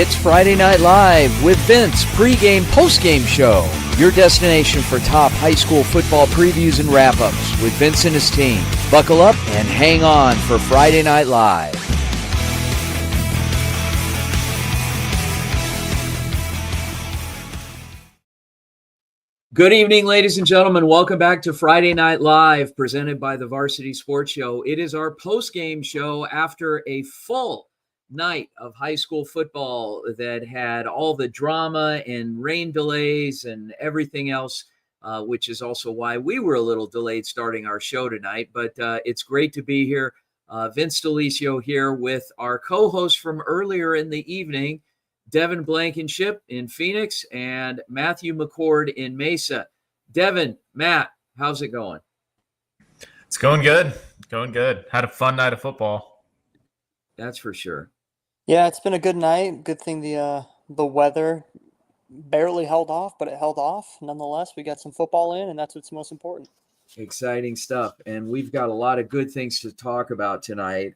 It's Friday Night Live with Vince, pregame, postgame show. Your destination for top high school football previews and wrap-ups with Vince and his team. Buckle up and hang on for Friday Night Live. Good evening, ladies and gentlemen. Welcome back to Friday Night Live, presented by the Varsity Sports Show. It is our post-game show after a full night of high school football that had all the drama and rain delays and everything else, which is also why we were a little delayed starting our show tonight. But it's great to be here. Vince D'Alicio here with our co-host from earlier in the evening, Devin Blankenship in Phoenix, and Matthew McCord in Mesa. Devin, Matt, how's it going? It's going good. Going good. Had a fun night of football. That's for sure. Yeah, it's been a good night. Good thing the weather barely held off, but it held off. Nonetheless, we got some football in, and that's what's most important. Exciting stuff. And we've got a lot of good things to talk about tonight.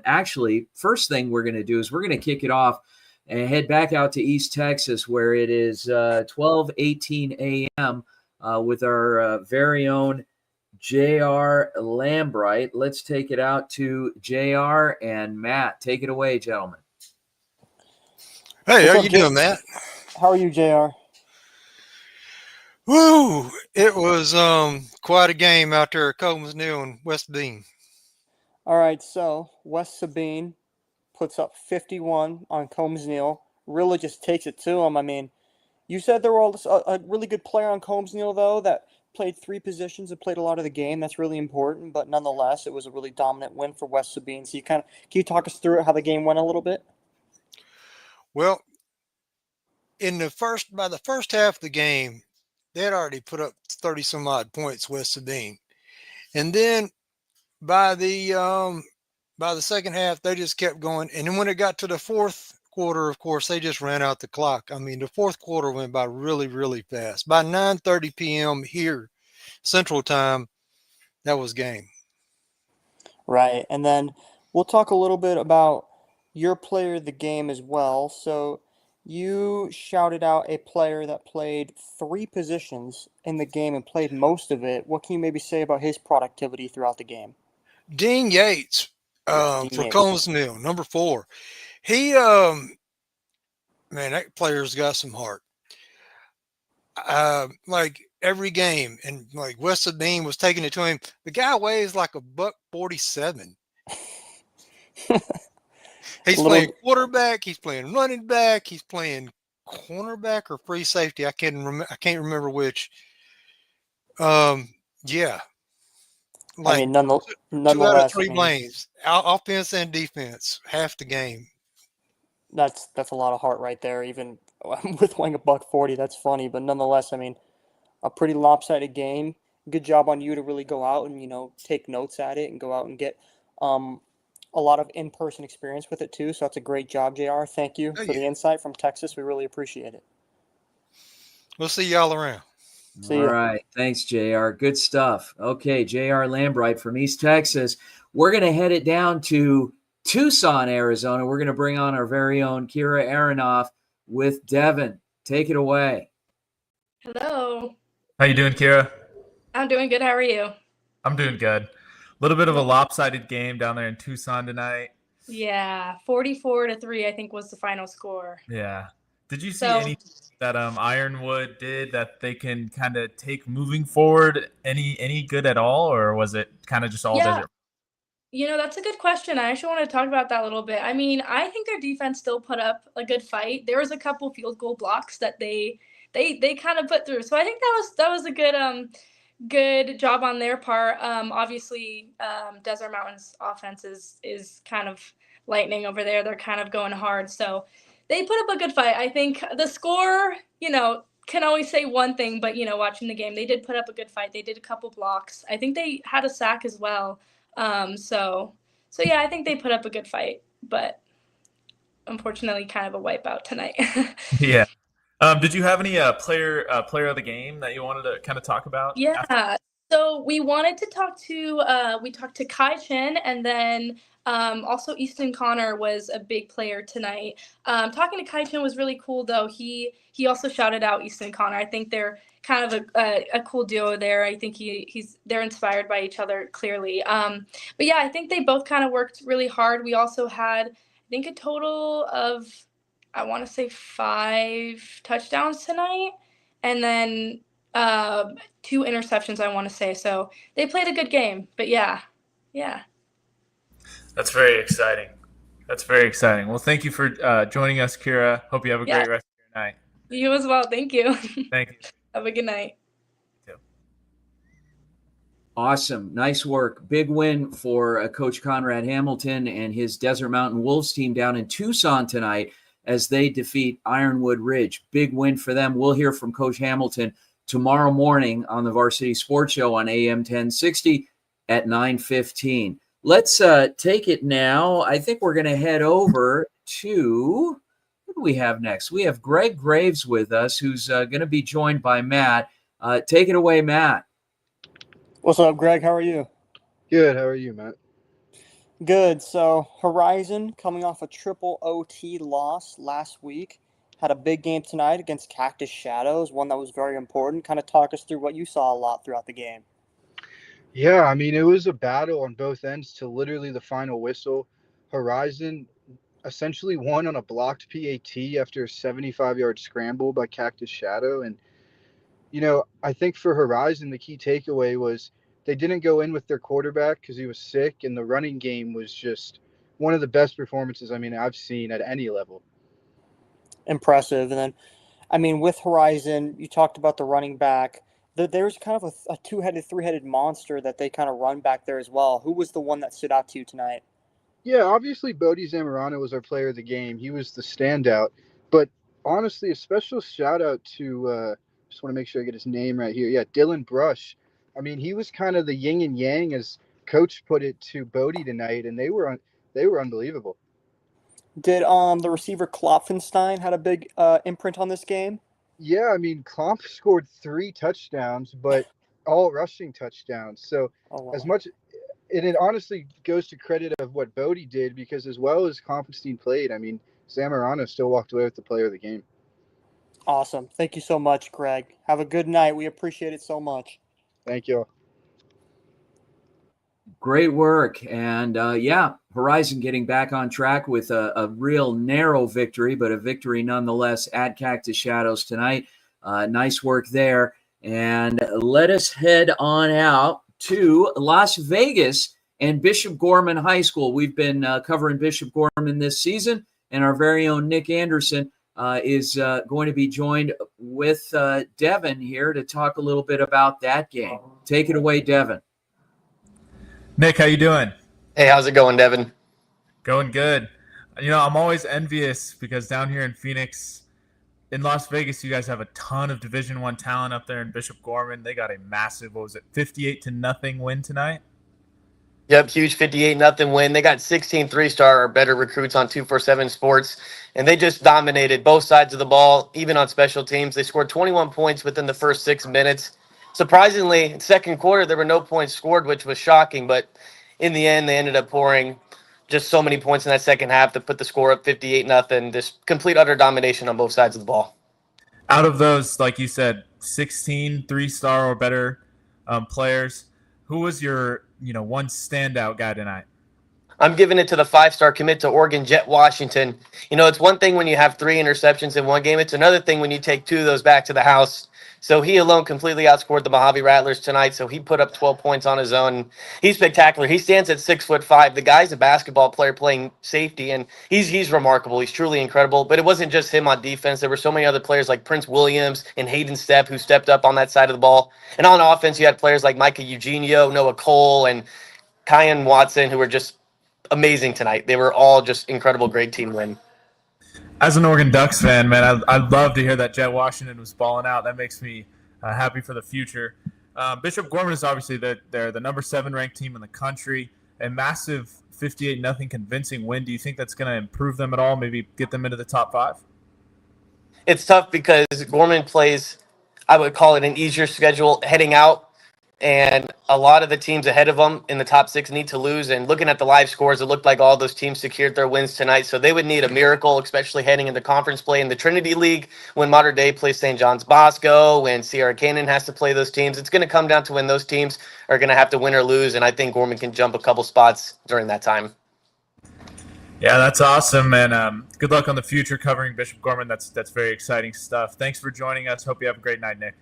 Actually, first thing we're going to do is we're going to kick it off and head back out to East Texas, where it is 12:18 a.m. With our very own J.R. Lambright. Let's take it out to J.R. and Matt. Take it away, gentlemen. Hey, how you doing, Matt? How are you, JR? Woo! It was quite a game out there at Coleman's Mill and West Sabine. All right, so West Sabine puts up 51 on Combs Neal. Really just takes it to them. I mean, you said there were a really good player on Combs Neal, though, that played three positions and played a lot of the game. That's really important, but nonetheless, it was a really dominant win for West Sabine. So can you talk us through how the game went a little bit? Well, by the first half of the game, they had already put up 30 some odd points, West Sabine, and then by the second half, they just kept going. And then when it got to the fourth quarter, of course, they just ran out the clock. I mean, the fourth quarter went by really, really fast. By 9:30 p.m. here, Central Time, that was game. Right, and then we'll talk a little bit about your player of the game as well. So you shouted out a player that played three positions in the game and played most of it. What can you maybe say about his productivity throughout the game? Dean Yates for Yates. Coleman's Mill, number 4. He, man, that player's got some heart. Like every game, and like West Sabine was taking it to him. The guy weighs like $147. He's playing quarterback. He's playing running back. He's playing cornerback or free safety. I can't remember which. Yeah. Like, I mean, nonetheless, 2 out of 3 lanes, offense and defense, half the game. That's a lot of heart right there. Even with weighing $140, that's funny. But nonetheless, I mean, a pretty lopsided game. Good job on you to really go out and take notes at it and go out and get a lot of in-person experience with it too. So that's a great job, JR. Thank you for the insight from Texas. We really appreciate it. We'll see y'all around. All right. Thanks, JR. Good stuff. Okay, JR Lambright from East Texas. We're going to head it down to Tucson, Arizona. We're going to bring on our very own Kira Aronoff with Devin. Take it away. Hello. How you doing, Kira? I'm doing good. How are you? I'm doing good. A little bit of a lopsided game down there in Tucson tonight. Yeah, 44-3, I think, was the final score. Yeah. Did you see anything that Ironwood did that they can kind of take moving forward any good at all, or was it kind of just all desert? That's a good question. I actually want to talk about that a little bit. I mean, I think their defense still put up a good fight. There was a couple field goal blocks that they kind of put through. So I think that was a good job on their part. Obviously, Desert Mountain's offense is kind of lightning over there. They're kind of going hard. So they put up a good fight. I think the score, can always say one thing, but, watching the game, they did put up a good fight. They did a couple blocks. I think they had a sack as well. So yeah, I think they put up a good fight, but unfortunately kind of a wipeout tonight. Yeah. Did you have any player of the game that you wanted to kind of talk about? Yeah. So we wanted to talk to we talked to Kai Chen, and then Also, Easton Connor was a big player tonight. Talking to Kai-chan was really cool, though. He also shouted out Easton Connor. I think they're kind of a cool duo there. I think they're inspired by each other, clearly. But yeah, I think they both kind of worked really hard. We also had, I think, a total of, I want to say 5 touchdowns tonight, and then 2 interceptions, I want to say. So they played a good game. But yeah. That's very exciting. Well, thank you for joining us, Kira. Hope you have a great rest of your night. You as well. Thank you. Thank you. Have a good night. Awesome. Nice work. Big win for Coach Conrad Hamilton and his Desert Mountain Wolves team down in Tucson tonight as they defeat Ironwood Ridge. Big win for them. We'll hear from Coach Hamilton tomorrow morning on the Varsity Sports Show on AM 1060 at 9:15. Let's take it now. I think we're going to head over to, what do we have next? We have Greg Graves with us, who's going to be joined by Matt. Take it away, Matt. What's up, Greg? How are you? Good. How are you, Matt? Good. So Horizon, coming off a triple OT loss last week, had a big game tonight against Cactus Shadows, one that was very important. Kind of talk us through what you saw a lot throughout the game. Yeah, I mean, it was a battle on both ends to literally the final whistle. Horizon essentially won on a blocked PAT after a 75-yard scramble by Cactus Shadow. And, I think for Horizon, the key takeaway was they didn't go in with their quarterback because he was sick, and the running game was just one of the best performances, I've seen at any level. Impressive. And then, with Horizon, you talked about the running back. There's kind of a 2-headed, 3-headed monster that they kind of run back there as well. Who was the one that stood out to you tonight? Yeah, obviously Bodie Zamorano was our player of the game. He was the standout. But honestly, a special shout out to just want to make sure I get his name right here. Yeah, Dylan Brush. He was kind of the yin and yang, as Coach put it, to Bodie tonight, and they were unbelievable. Did the receiver Klopfenstein had a big imprint on this game? Yeah, Klomp scored 3 touchdowns, but all rushing touchdowns. So as much, and it honestly goes to credit of what Bodie did, because as well as Klopfenstein played, Zamorano still walked away with the player of the game. Awesome. Thank you so much, Greg. Have a good night. We appreciate it so much. Thank you. Great work. And Horizon getting back on track with a real narrow victory, but a victory nonetheless at Cactus Shadows tonight. Nice work there. And let us head on out to Las Vegas and Bishop Gorman High School. We've been covering Bishop Gorman this season, and our very own Nick Anderson is going to be joined with Devin here to talk a little bit about that game. Take it away, Devin. Nick, how you doing? Hey, how's it going, Devin? Going good. I'm always envious because down here in Phoenix, in Las Vegas, you guys have a ton of Division I talent up there in Bishop Gorman. They got a massive, 58-0 win tonight? Yep, huge 58-0 win. They got 16 3-star or better recruits on 247 Sports, and they just dominated both sides of the ball, even on special teams. They scored 21 points within the first 6 minutes. Surprisingly, in second quarter, there were no points scored, which was shocking, but in the end, they ended up pouring just so many points in that second half to put the score up 58-0. Just complete, utter domination on both sides of the ball. Out of those, like you said, 16 3-star or better players, who was your one standout guy tonight? I'm giving it to the 5-star commit to Oregon, Jet Washington. It's one thing when you have 3 interceptions in one game. It's another thing when you take 2 of those back to the house. So he alone completely outscored the Mojave Rattlers tonight. So he put up 12 points on his own. He's spectacular. He stands at 6'5". The guy's a basketball player playing safety, and he's remarkable. He's truly incredible. But it wasn't just him on defense. There were so many other players like Prince Williams and Hayden Stepp who stepped up on that side of the ball. And on offense, you had players like Micah Eugenio, Noah Cole, and Kyan Watson, who were just amazing tonight. They were all just incredible, great team win. As an Oregon Ducks fan, man, I'd love to hear that Jet Washington was balling out. That makes me happy for the future. Bishop Gorman is obviously they're the number 7 ranked team in the country. A massive 58-0 convincing win. Do you think that's going to improve them at all? Maybe get them into the top 5? It's tough because Gorman plays, I would call it an easier schedule heading out. and a lot of the teams ahead of them in the top 6 need to lose. And looking at the live scores, it looked like all those teams secured their wins tonight. So they would need a miracle, especially heading into conference play in the Trinity League when Mater Dei plays St. John's Bosco, when Sierra Canyon has to play those teams. It's going to come down to when those teams are going to have to win or lose, and I think Gorman can jump a couple spots during that time. Yeah, that's awesome, and good luck on the future covering Bishop Gorman. That's very exciting stuff. Thanks for joining us. Hope you have a great night, Nick.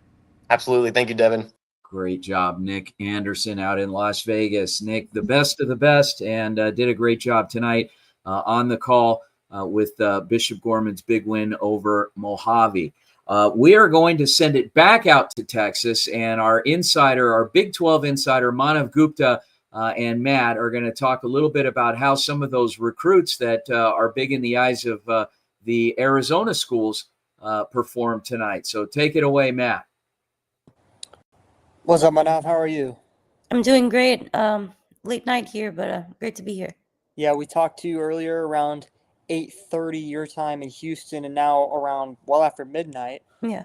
Absolutely. Thank you, Devin. Great job, Nick Anderson out in Las Vegas. Nick, the best of the best, and did a great job tonight on the call with Bishop Gorman's big win over Mojave. We are going to send it back out to Texas, and our Big 12 insider, Manav Gupta and Matt are going to talk a little bit about how some of those recruits that are big in the eyes of the Arizona schools performed tonight. So take it away, Matt. What's up, Manav? How are you? I'm doing great. Late night here, but great to be here. Yeah, we talked to you earlier around 8:30 your time in Houston, and now around well after midnight. Yeah.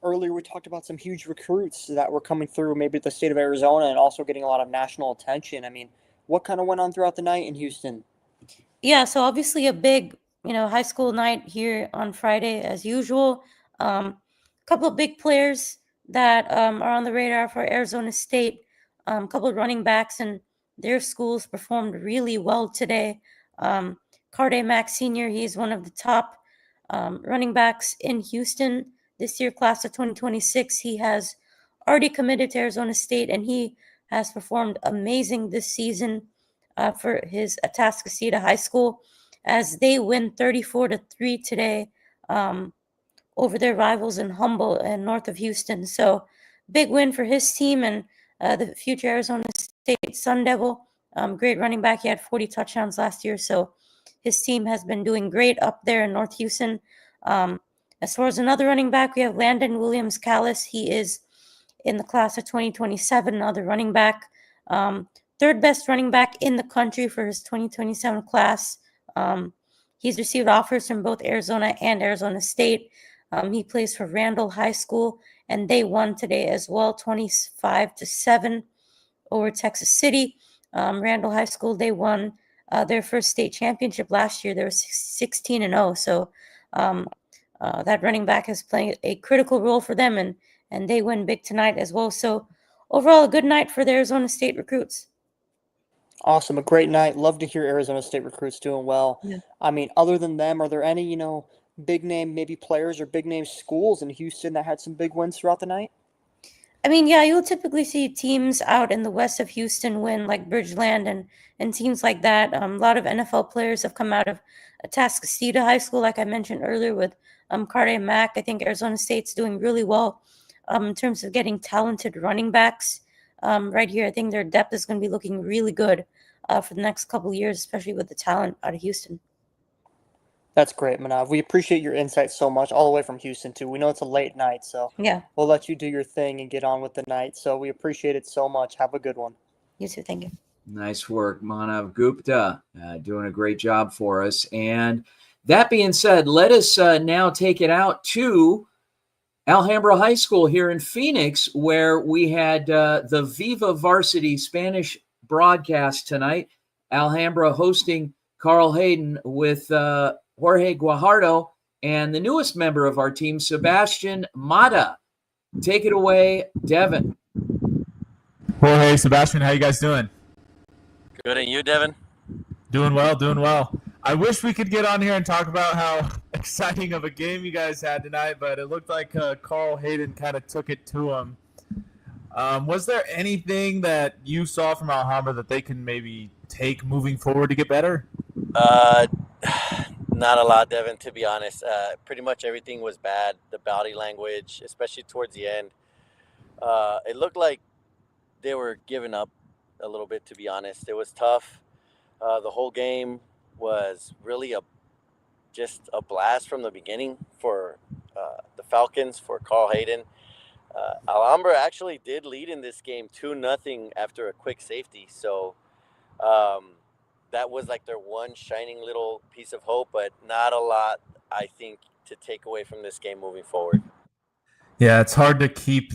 Earlier we talked about some huge recruits that were coming through, maybe the state of Arizona, and also getting a lot of national attention. I mean, what kind of went on throughout the night in Houston? Yeah, so obviously a big, high school night here on Friday as usual. A couple of big players that are on the radar for Arizona State. A couple of running backs and their schools performed really well today. Carde Mack Sr., he's one of the top running backs in Houston this year, class of 2026. He has already committed to Arizona State, and he has performed amazing this season for his Atascocita High School as they win 34-3 today over their rivals in Humboldt and north of Houston. So big win for his team and the future Arizona State Sun Devil. Great running back. He had 40 touchdowns last year. So his team has been doing great up there in North Houston. As far as another running back, we have Landon Williams Callis. He is in the class of 2027, another running back. Third best running back in the country for his 2027 class. He's received offers from both Arizona and Arizona State. He plays for Randall High School, and they won today as well, 25-7 over Texas City. Randall High School, they won their first state championship last year. They were 16-0. So that running back has played a critical role for them, and they win big tonight as well. So overall, a good night for the Arizona State recruits. Awesome, a great night. Love to hear Arizona State recruits doing well. Yeah. I mean, other than them, are there any, big name maybe players or big name schools in Houston that had some big wins throughout the night? I mean, yeah, you'll typically see teams out in the west of Houston win, like Bridgeland and teams like that. A lot of NFL players have come out of Atascocita High School, like I mentioned earlier, with Carde Mack. I think Arizona State's doing really well in terms of getting talented running backs. Right here, I think their depth is going to be looking really good for the next couple of years, especially with the talent out of Houston. That's great, Manav. We appreciate your insight so much, all the way from Houston, too. We know it's a late night, so Yeah, we'll let you do your thing and get on with the night. So we appreciate it so much. Have a good one. you too. Thank you. Nice work, Manav Gupta, doing a great job for us. And that being said, let us now take it out to Alhambra High School here in Phoenix, where we had the Viva Varsity Spanish broadcast tonight. Alhambra hosting Carl Hayden with Jorge Guajardo and the newest member of our team, Sebastian Mata. Take it away, Devin. Jorge, Sebastian, how you guys doing? Good, and you, Devin? Doing well, doing well. I wish we could get on here and talk about how exciting of a game you guys had tonight, but it looked like Carl Hayden kind of took it to him. Was there anything that you saw from Alhambra that they can maybe take moving forward to get better? Not a lot, Devin, to be honest. Pretty much everything was bad. The body language, especially towards the end. It looked like they were giving up a little bit, to be honest. It was tough. The whole game was really just a blast from the beginning for the Falcons, for Carl Hayden. Alhambra actually did lead in this game 2-0 after a quick safety. So that was like their one shining little piece of hope, but not a lot, I think, to take away from this game moving forward. Yeah, it's hard to keep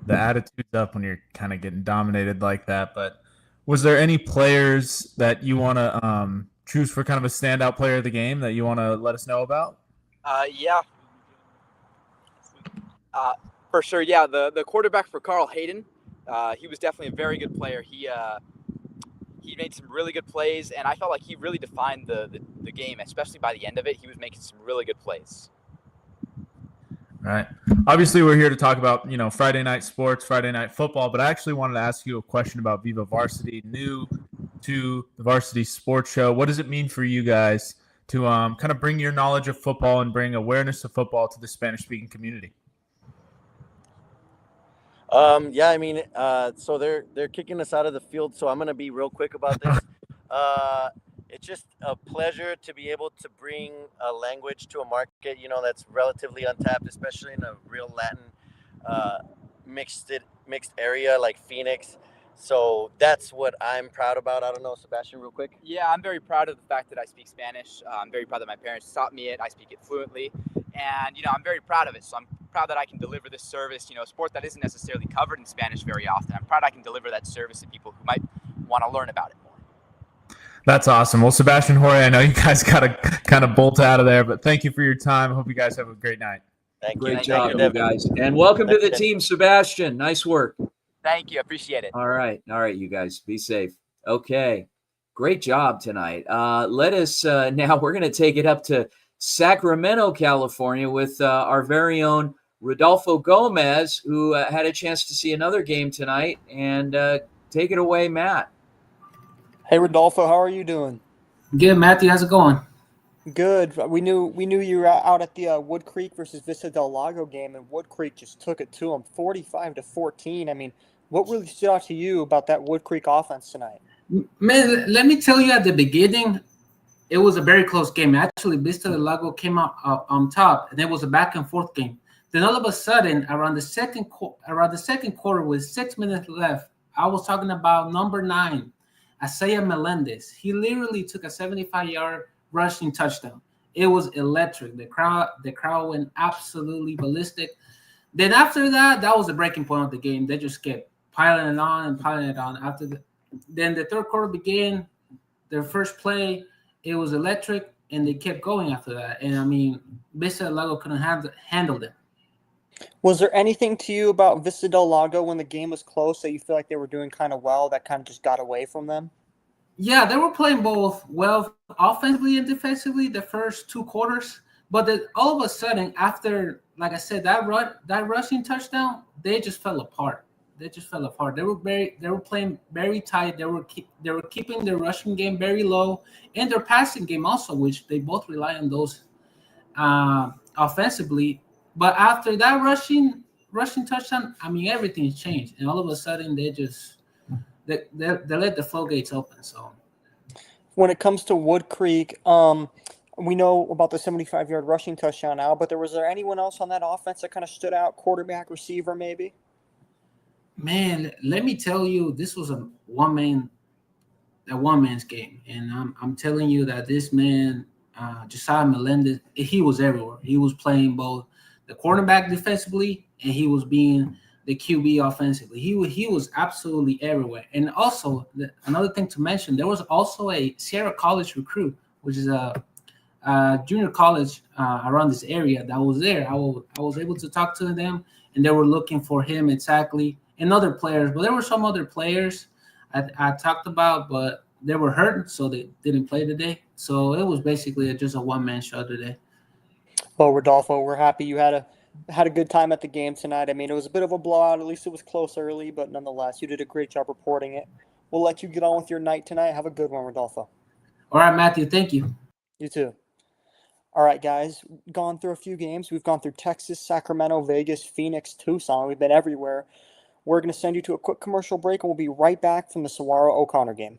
the attitude's up when you're kind of getting dominated like that. But was there any players that you want to choose for kind of a standout player of the game that you want to let us know about? Yeah. For sure, yeah. The quarterback for Carl Hayden, he was definitely a very good player. He made some really good plays, and I felt like he really defined the game, especially by the end of it. He was making some really good plays. Right. Obviously, we're here to talk about, Friday night sports, Friday night football, but I actually wanted to ask you a question about Viva Varsity, new to the Varsity Sports Show. What does it mean for you guys to kind of bring your knowledge of football and bring awareness of football to the Spanish-speaking community? Yeah, I mean, so they're kicking us out of the field, so I'm gonna be real quick about this. It's just a pleasure to be able to bring a language to a market, that's relatively untapped, especially in a real Latin mixed area like Phoenix. So that's what I'm proud about. I don't know, Sebastian, real quick. Yeah, I'm very proud of the fact that I speak Spanish. I'm very proud that my parents taught me it. I speak it fluently, and I'm very proud of it. So I'm proud that I can deliver this service, a sport that isn't necessarily covered in Spanish very often. I'm proud I can deliver that service to people who might want to learn about it more. That's awesome. Well, Sebastian, Jorge, I know you guys got to kind of bolt out of there, but thank you for your time. I hope you guys have a great night. Thank you. Great job, you guys. And welcome to the team, Sebastian. Nice work. Thank you. Appreciate it. All right, you guys. Be safe. Okay. Great job tonight. Let us now, we're going to take it up to Sacramento, California with our very own Rodolfo Gomez, who had a chance to see another game tonight. And take it away, Matt. Hey, Rodolfo, how are you doing? Good, Matthew. How's it going? Good. We knew you were out at the Wood Creek versus Vista Del Lago game, and Wood Creek just took it to them, 45-14. I mean, what really stood out to you about that Wood Creek offense tonight? Man, let me tell you, at the beginning, it was a very close game. Actually, Vista Del Lago came out on top, and it was a back and forth game. Then all of a sudden, around the second quarter, with 6 minutes left, I was talking about number 9. Isaiah Melendez. He literally took a 75-yard rushing touchdown. It was electric. The crowd went absolutely ballistic. Then after that was the breaking point of the game. They just kept piling it on. Then the third quarter began. Their first play, it was electric, and they kept going after that. And I mean, Vista Del Lago couldn't handle them. Was there anything to you about Vista Del Lago when the game was close that you feel like they were doing kind of well that kind of just got away from them? Yeah, they were playing both well offensively and defensively the first 2 quarters. But then all of a sudden, after, like I said, that rushing touchdown, they just fell apart. They were playing very tight. They were keeping their rushing game very low, and their passing game also, which they both rely on those offensively. But after that rushing touchdown, I mean, everything's changed, and all of a sudden they let the floodgates open. So, when it comes to Wood Creek, we know about the 75-yard rushing touchdown now, but was there anyone else on that offense that kind of stood out? Quarterback, receiver, maybe? Man, let me tell you, this was a one man's game, and I'm telling you that this man, Josiah Melendez, he was everywhere. He was playing both the cornerback defensively, and he was being the QB offensively. He was absolutely everywhere. And also, another thing to mention, there was also a Sierra College recruit, which is a junior college around this area, that was there. I was able to talk to them, and they were looking for him exactly, and other players. But there were some other players I talked about, but they were hurt, so they didn't play today. So it was basically just a one-man show today. Well, Rodolfo, we're happy you had a good time at the game tonight. I mean, it was a bit of a blowout. At least it was close early, but nonetheless, you did a great job reporting it. We'll let you get on with your night tonight. Have a good one, Rodolfo. All right, Matthew. Thank you. You too. All right, guys. Gone through a few games. We've gone through Texas, Sacramento, Vegas, Phoenix, Tucson. We've been everywhere. We're going to send you to a quick commercial break, and we'll be right back from the Saguaro O'Connor game.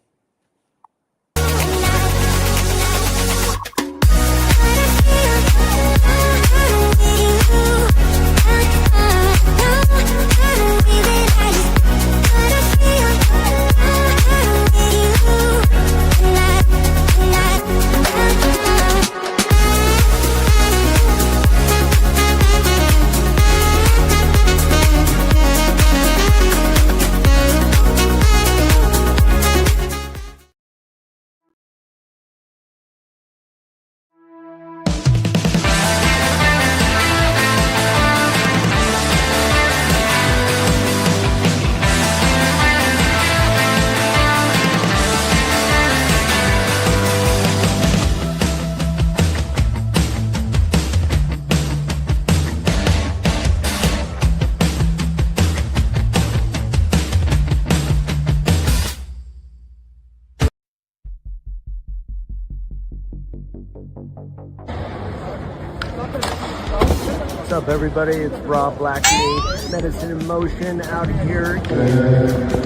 What's up, everybody? It's Rob Blackney, Medicine in Motion, out here in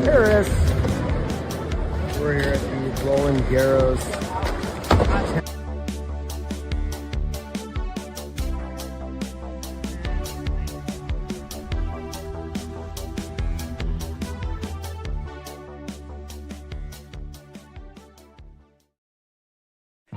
Paris. We're here at the Roland Garros.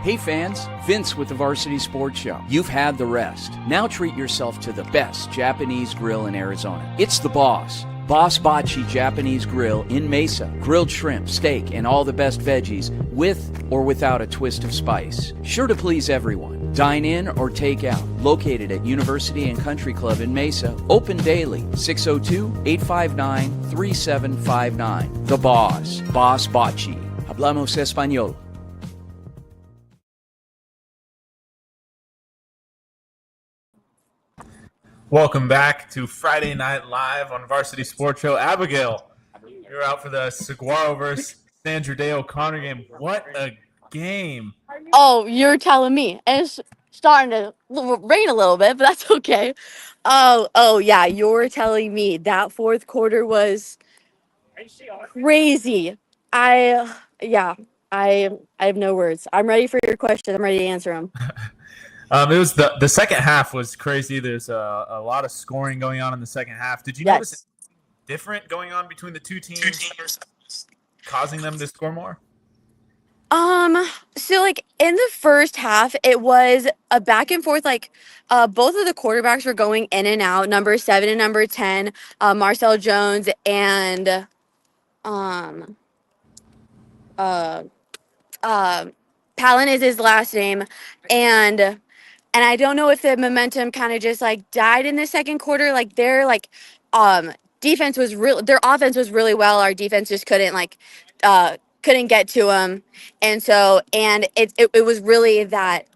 Hey fans, Vince with the Varsity Sports Show. You've had the rest. Now treat yourself to the best Japanese grill in Arizona. It's the Boss. Boss Bachi Japanese Grill in Mesa. Grilled shrimp, steak, and all the best veggies with or without a twist of spice. Sure to please everyone. Dine in or take out. Located at University and Country Club in Mesa. Open daily. 602-859-3759. The Boss. Boss Bachi. Hablamos Español. Welcome back to Friday Night Live on Varsity Sports Show. Abigail, you're out for the Saguaro versus Sandra Day O'Connor game. What a game. Oh, you're telling me. And it's starting to rain a little bit, but that's okay. Oh yeah, you're telling me that fourth quarter was crazy. I have no words. I'm ready for your question. I'm ready to answer them. It was the second half was crazy. There's a lot of scoring going on in the second half. Did you notice anything different going on between the two teams, causing them to score more? So like in the first half, it was a back and forth. Like, both of the quarterbacks were going in and out. Number 7 and number 10, Marcel Jones and um, uh, Palin is his last name, and I don't know if the momentum kind of just like died in the second quarter. Like defense was their offense was really well. Our defense just couldn't get to them, and it was really that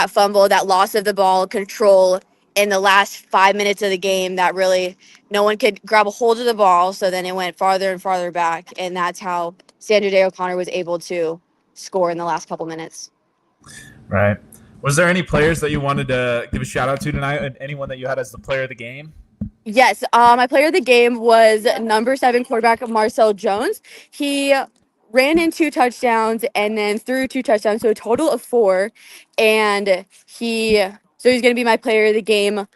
fumble, that loss of the ball control in the last 5 minutes of the game that really no one could grab a hold of the ball. So then it went farther and farther back, and that's how Sandra Day O'Connor was able to score in the last couple minutes. Right. Was there any players that you wanted to give a shout out to tonight? Anyone that you had as the player of the game? Yes, my player of the game was number 7 quarterback Marcel Jones. He ran in 2 touchdowns and then threw 2 touchdowns, so a total of 4. And he's going to be my player of the game.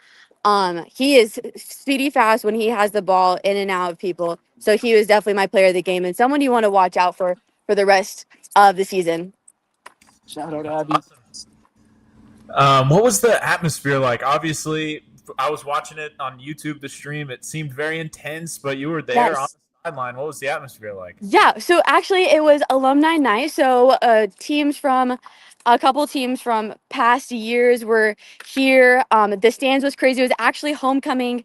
He is speedy fast when he has the ball, in and out of people. So he was definitely my player of the game and someone you want to watch out for the rest of the season. Shout out, Abby. Awesome. What was the atmosphere like? Obviously, I was watching it on YouTube, the stream. It seemed very intense, but you were there on the sideline. What was the atmosphere like? Yeah, so actually it was alumni night. So a couple teams from past years were here. The stands was crazy. It was actually homecoming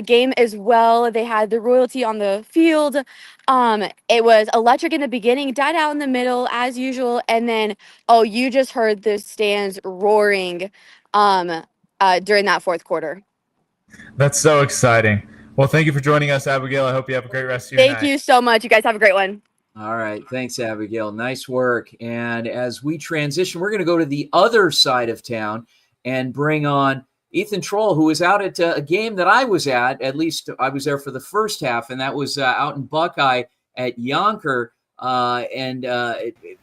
game as well. They had the royalty on the field. It was electric in the beginning, died out in the middle as usual, and then you just heard the stands roaring during that fourth quarter. That's so exciting. Well, thank you for joining us, Abigail. I hope you have a great rest of your night. Thank you so much. You guys have a great one. All right. Thanks, Abigail. Nice work. And as we transition, we're going to go to the other side of town and bring on Ethan Troll, who was out at a game that I was at least I was there for the first half, and that was out in Buckeye at Yonker. It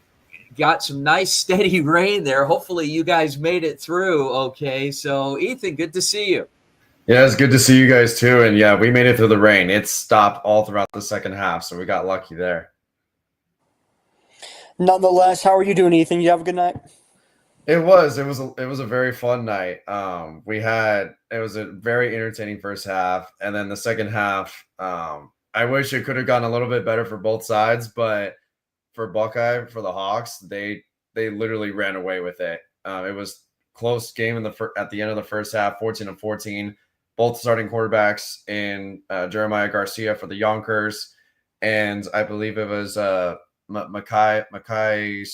got some nice steady rain there. Hopefully you guys made it through okay. So, Ethan, good to see you. Yeah, it's good to see you guys too. And yeah, we made it through the rain. It stopped all throughout the second half, so we got lucky there. Nonetheless, how are you doing, Ethan? You have a good night? It was a very fun night. It was a very entertaining first half, and then the second half, I wish it could have gone a little bit better for both sides, but for Buckeye, for the Hawks, they literally ran away with it. It was close game at the end of the first half, 14-14. Both starting quarterbacks in Jeremiah Garcia for the Yonkers, and I believe it was Mackay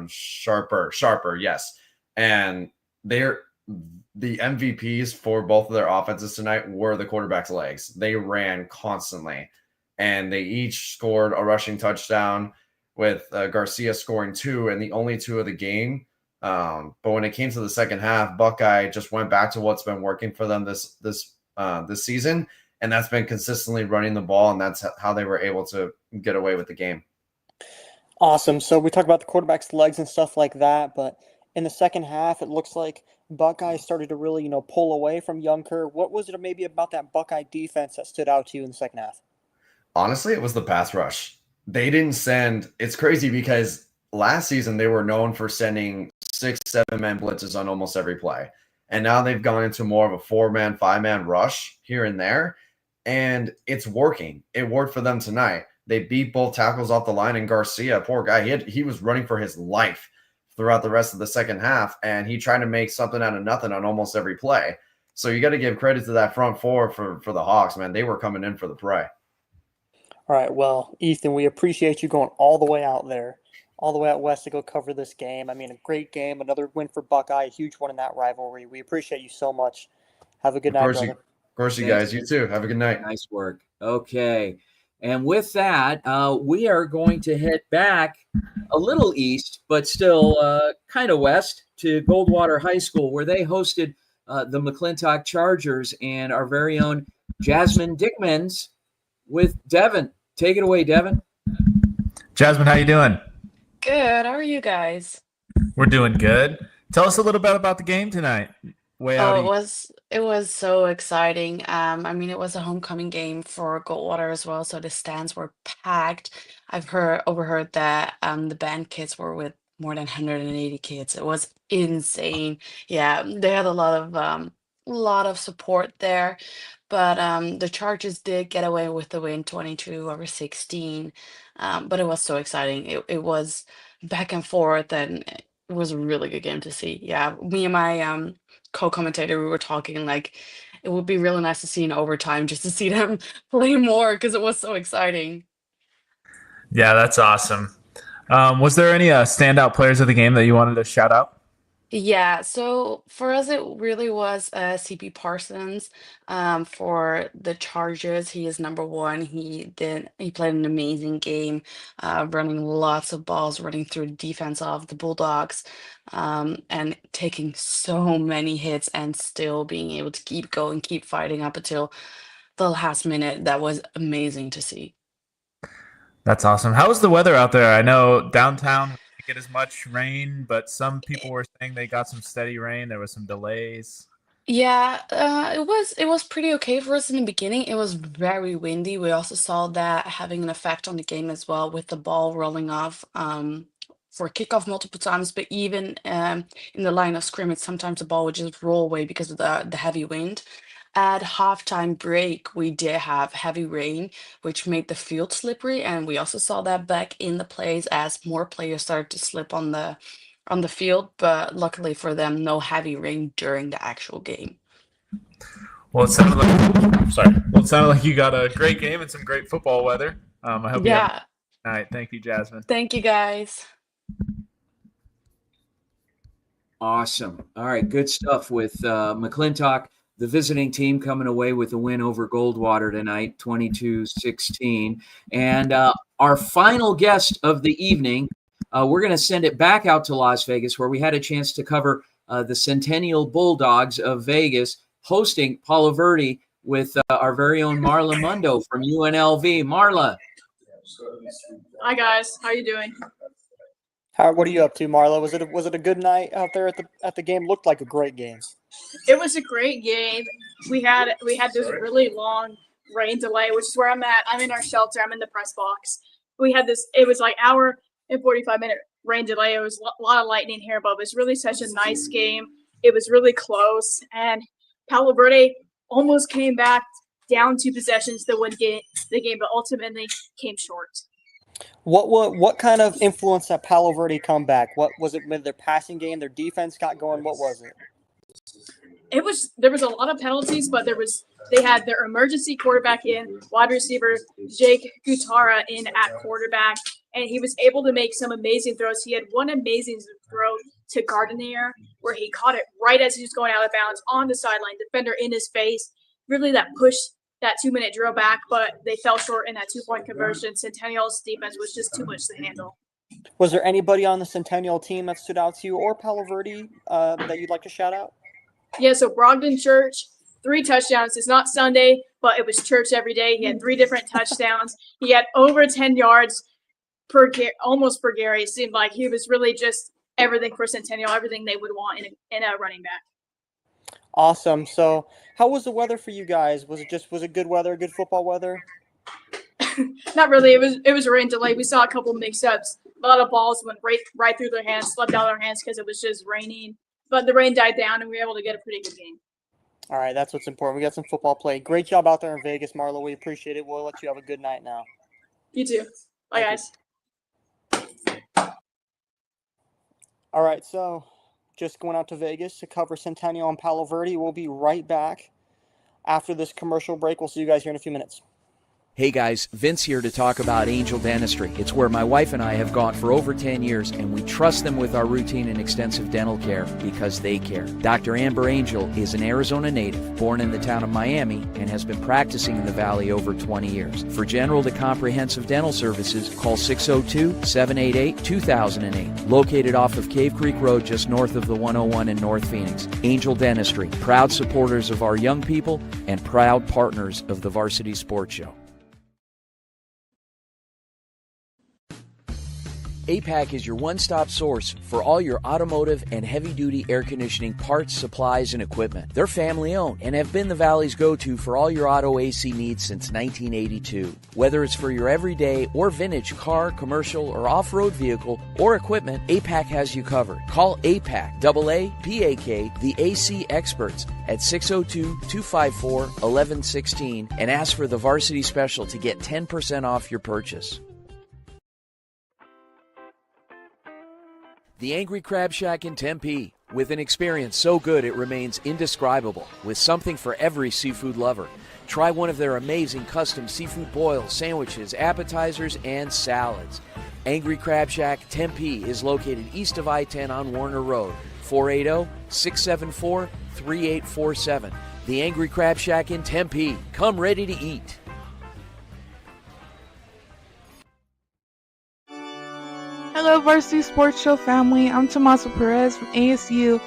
Sharper, yes. And the MVPs for both of their offenses tonight were the quarterback's legs. They ran constantly, and they each scored a rushing touchdown, with Garcia scoring 2, and the only 2 of the game But when it came to the second half, Buckeye just went back to what's been working for them this season, and that's been consistently running the ball, and that's how they were able to get away with the game. Awesome. So we talked about the quarterback's legs and stuff like that, but in the second half, it looks like Buckeye started to really, pull away from Yunker. What was it maybe about that Buckeye defense that stood out to you in the second half? Honestly, it was the pass rush. They didn't send. It's crazy because last season they were known for sending 6-7-man blitzes on almost every play. And now they've gone into more of a 4-man, 5-man rush here and there. And it's working. It worked for them tonight. They beat both tackles off the line, and Garcia, poor guy, he was running for his life throughout the rest of the second half, and he tried to make something out of nothing on almost every play. So you got to give credit to that front four for the Hawks, man. They were coming in for the prey. All right, well, Ethan, we appreciate you going all the way out there, all the way out west to go cover this game. I mean, a great game, another win for Buckeye, a huge one in that rivalry. We appreciate you so much. Have a good night, brother. Of course, you Thanks. guys. You too. Have a good night. Nice work. Okay. And with that, we are going to head back a little east, but still kind of west to Goldwater High School, where they hosted the McClintock Chargers and our very own Jasmine Dickmans with Devin. Take it away, Devin. Jasmine, how you doing? Good. How are you guys? We're doing good. Tell us a little bit about the game tonight. Way out It was so exciting. I mean, it was a homecoming game for Goldwater as well, so the stands were packed. I've overheard that the band kids were with more than 180 kids. It was insane. Yeah, they had a lot of support there. But the Chargers did get away with the win 22-16. But it was so exciting. It was back and forth, and it was a really good game to see. Yeah, me and my co-commentator, we were talking like it would be really nice to see in overtime just to see them play more because it was so exciting. Yeah, that's awesome. Was there any standout players of the game that you wanted to shout out? Yeah, so for us, it really was CP Parsons for the Chargers. He is number one. He played an amazing game, running lots of balls, running through the defense of the Bulldogs, and taking so many hits and still being able to keep going, keep fighting up until the last minute. That was amazing to see. That's awesome. How was the weather out there? I know downtown we didn't get as much rain, but some people were saying they got some steady rain. There was some delays. Yeah, it was pretty okay for us in the beginning. It was very windy. We also saw that having an effect on the game as well with the ball rolling off for kickoff multiple times, but even in the line of scrimmage, sometimes the ball would just roll away because of the heavy wind. At halftime break, we did have heavy rain, which made the field slippery, and we also saw that back in the plays as more players started to slip on the field. But luckily for them, no heavy rain during the actual game. Well, it sounded like you got a great game and some great football weather. I hope you have a good night. Thank you, Jasmine. Thank you, guys. Awesome. All right, good stuff with McClintock, the visiting team, coming away with a win over Goldwater tonight, 22-16. And our final guest of the evening, we're going to send it back out to Las Vegas, where we had a chance to cover the Centennial Bulldogs of Vegas, hosting Palo Verde with our very own Marla Mundo from UNLV. Marla. Hi, guys. How you doing? What are you up to, Marla? Was it a good night out there at the game? Looked like a great game. It was a great game. We had this really long rain delay, which is where I'm at. I'm in our shelter. I'm in the press box. We had this. It was like hour and 45-minute rain delay. It was a lot of lightning here, but it was really such a nice game. It was really close, and Palo Verde almost came back down 2 possessions to win the game, but ultimately came short. What kind of influence that Palo Verde comeback? What was it with their passing game? Their defense got going. What was it? There was a lot of penalties, but they had their emergency quarterback in, wide receiver Jake Gutara in at quarterback, and he was able to make some amazing throws. He had one amazing throw to Gardenier where he caught it right as he was going out of bounds on the sideline, defender in his face. Really, that pushed that 2-minute drill back, but they fell short in that 2-point conversion. Centennial's defense was just too much to handle. Was there anybody on the Centennial team that stood out to you, or Palo Verde, that you'd like to shout out? Yeah, so Brogdon Church, 3 touchdowns. It's not Sunday, but it was church every day. He had 3 different touchdowns. He had over 10 yards almost per carry. It seemed like he was really just everything for Centennial, everything they would want in a running back. Awesome. So, how was the weather for you guys? Was it good weather, good football weather? Not really. It was a rain delay. We saw a couple mix-ups. A lot of balls went right through their hands, slipped out of their hands because it was just raining. But the rain died down, and we were able to get a pretty good game. All right, that's what's important. We got some football play. Great job out there in Vegas, Marlo. We appreciate it. We'll let you have a good night now. You too. Bye, guys. All right, so just going out to Vegas to cover Centennial and Palo Verde. We'll be right back after this commercial break. We'll see you guys here in a few minutes. Hey guys, Vince here to talk about Angel Dentistry. It's where my wife and I have gone for over 10 years, and we trust them with our routine and extensive dental care because they care. Dr. Amber Angel is an Arizona native, born in the town of Miami, and has been practicing in the Valley over 20 years. For general to comprehensive dental services, call 602-788-2008. Located off of Cave Creek Road just north of the 101 in North Phoenix. Angel Dentistry, proud supporters of our young people and proud partners of the Varsity Sports Show. APAC is your one-stop source for all your automotive and heavy-duty air conditioning parts, supplies, and equipment. They're family-owned and have been the Valley's go-to for all your auto AC needs since 1982. Whether it's for your everyday or vintage car, commercial, or off-road vehicle or equipment, APAC has you covered. Call APAC, AAPAK, the AC experts at 602-254-1116 and ask for the Varsity Special to get 10% off your purchase. The Angry Crab Shack in Tempe, with an experience so good it remains indescribable, with something for every seafood lover. Try one of their amazing custom seafood boils, sandwiches, appetizers, and salads. Angry Crab Shack Tempe is located east of I-10 on Warner Road, 480-674-3847. The Angry Crab Shack in Tempe. Come ready to eat. Hello, Varsity Sports Show family. I'm Tommaso Perez from ASU.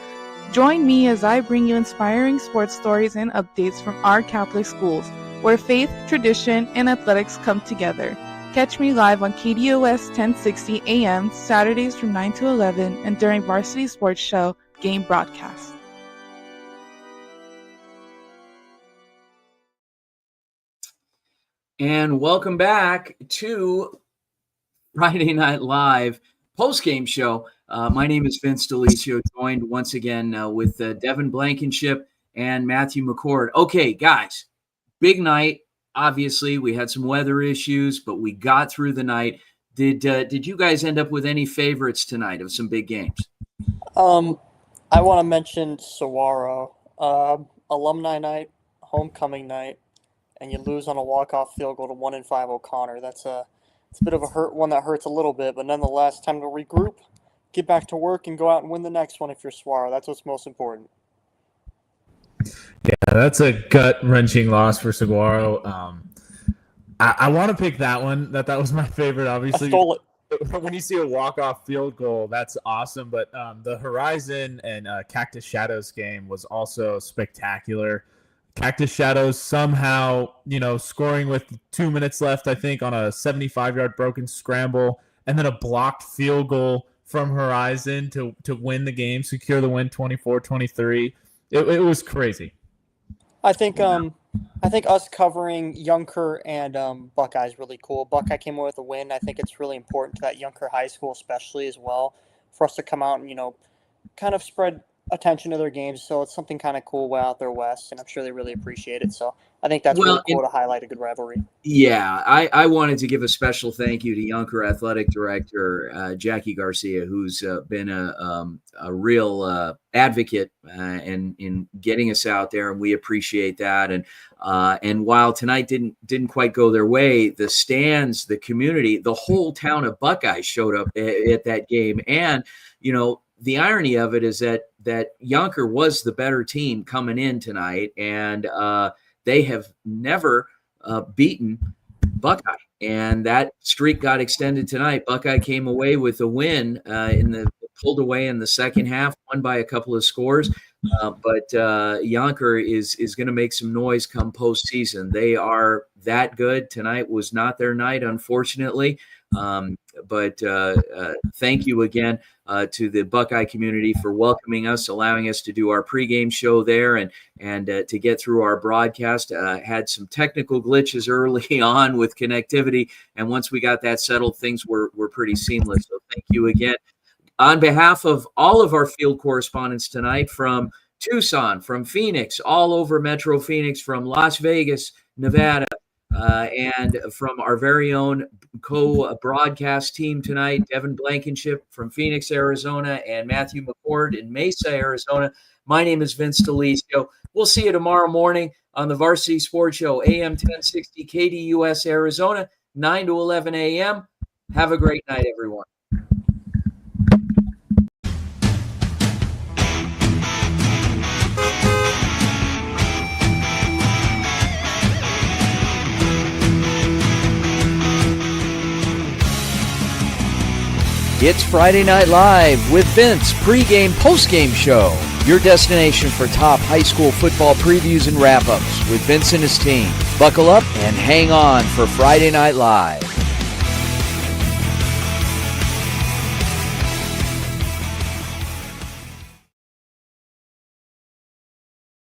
Join me as I bring you inspiring sports stories and updates from our Catholic schools, where faith, tradition, and athletics come together. Catch me live on KDOS 1060 AM Saturdays from 9 to 11 and during Varsity Sports Show game broadcast. And welcome back to Friday Night Live post-game show. My name is Vince Delicio, joined once again with Devin Blankenship and Matthew McCord. Okay, guys, big night. Obviously, we had some weather issues, but we got through the night. Did you guys end up with any favorites tonight of some big games? I want to mention Saguaro, alumni night, homecoming night, and you lose on a walk-off field goal to 1-5 O'Connor. It's a bit of a one that hurts a little bit, but nonetheless, time to regroup, get back to work, and go out and win the next one if you're Saguaro. That's what's most important. Yeah, that's a gut-wrenching loss for Saguaro. I want to pick that one. That was my favorite, obviously. I stole it. When you see a walk-off field goal, that's awesome. But the Horizon and Cactus Shadows game was also spectacular. Cactus Shadows somehow, scoring with 2 minutes left, I think, on a 75-yard broken scramble, and then a blocked field goal from Horizon to win the game, secure the win 24-23. It was crazy. I think us covering Yunker and Buckeye is really cool. Buckeye came away with a win. I think it's really important to that Yunker High School especially as well for us to come out and, kind of spread attention to their games. So it's something kind of cool way out there west, and I'm sure they really appreciate it. So I think that's really cool to highlight a good rivalry. Yeah, I wanted to give a special thank you to Yunker Athletic Director Jackie Garcia, who's been a real advocate in getting us out there, and we appreciate that. And while tonight didn't quite go their way, the stands, the community, the whole town of Buckeye showed up at that game. And the irony of it is that Yunker was the better team coming in tonight, and they have never beaten Buckeye. and that streak got extended tonight. Buckeye came away with a win pulled away in the second half, won by a couple of scores. But Yonker is going to make some noise come postseason. They are that good. Tonight was not their night, unfortunately. But thank you again to the Buckeye community for welcoming us, allowing us to do our pregame show there, and to get through our broadcast. Had some technical glitches early on with connectivity, and once we got that settled, things were pretty seamless. So thank you again. On behalf of all of our field correspondents tonight, from Tucson, from Phoenix, all over Metro Phoenix, from Las Vegas, Nevada, and from our very own co-broadcast team tonight, Devin Blankenship from Phoenix, Arizona, and Matthew McCord in Mesa, Arizona. My name is Vince DeLisio. We'll see you tomorrow morning on the Varsity Sports Show, AM 1060 KDUS Arizona, 9 to 11 a.m. Have a great night, everyone. It's Friday Night Live with Vince, pregame, postgame show. Your destination for top high school football previews and wrap-ups with Vince and his team. Buckle up and hang on for Friday Night Live.